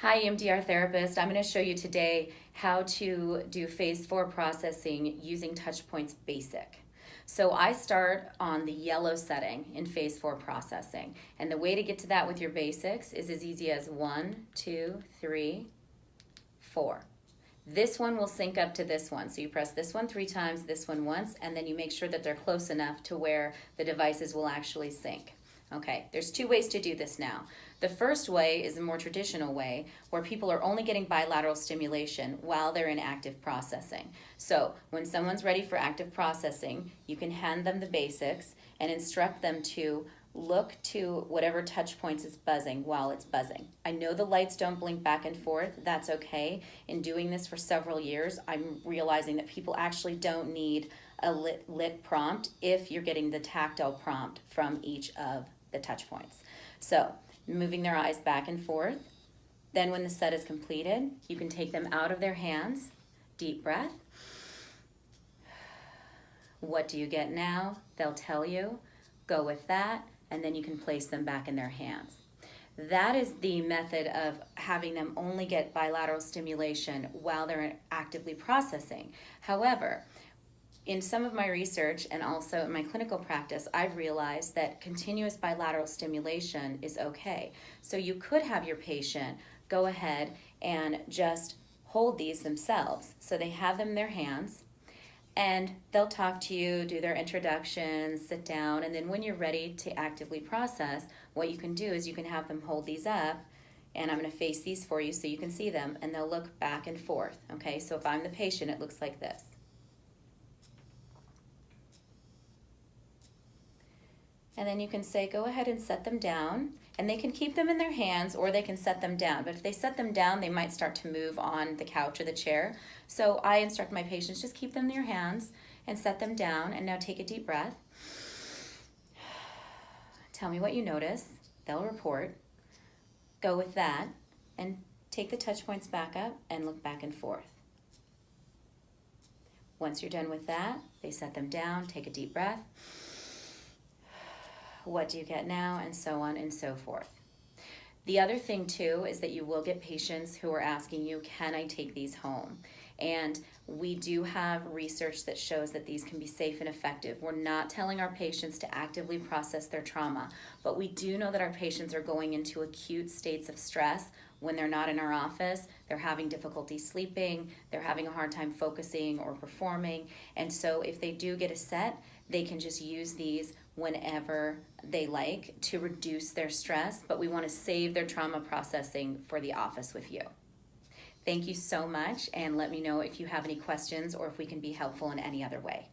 Hi, EMDR therapist. I'm going to show you today how to do phase 4 processing using TouchPoints Basic. So I start on the yellow setting in phase 4 processing. And the way to get to that with your basics is as easy as 1, 2, 3, 4. This one will sync up to this one. So you press this one 3 times, this one once, and then you make sure that they're close enough to where the devices will actually sync. Okay, there's 2 ways to do this now. The first way is a more traditional way where people are only getting bilateral stimulation while they're in active processing. So when someone's ready for active processing, you can hand them the basics and instruct them to look to whatever touch points is buzzing while it's buzzing. I know the lights don't blink back and forth. That's okay. In doing this for several years, I'm realizing that people actually don't need a lit prompt if you're getting the tactile prompt from each of the touch points. So moving their eyes back and forth. Then when the set is completed, you can take them out of their hands. Deep breath. What do you get now? They'll tell you. Go with that, and then you can place them back in their hands. That is the method of having them only get bilateral stimulation while they're actively processing. However, in some of my research and also in my clinical practice, I've realized that continuous bilateral stimulation is okay. So you could have your patient go ahead and just hold these themselves. So they have them in their hands, and they'll talk to you, do their introductions, sit down, and then when you're ready to actively process, what you can do is you can have them hold these up, and I'm going to face these for you so you can see them, and they'll look back and forth. Okay, so if I'm the patient, it looks like this. And then you can say, go ahead and set them down. And they can keep them in their hands or they can set them down. But if they set them down, they might start to move on the couch or the chair. So I instruct my patients, just keep them in your hands and set them down. And now take a deep breath. Tell me what you notice. They'll report. Go with that and take the touch points back up and look back and forth. Once you're done with that, they set them down, take a deep breath. What do you get now, and so on and so forth. The other thing too is that you will get patients who are asking you, can I take these home? And we do have research that shows that these can be safe and effective. We're not telling our patients to actively process their trauma, but we do know that our patients are going into acute states of stress when they're not in our office. They're having difficulty sleeping, they're having a hard time focusing or performing, and so if they do get a set, they can just use these whenever they like to reduce their stress, but we want to save their trauma processing for the office with you. Thank you so much, and let me know if you have any questions or if we can be helpful in any other way.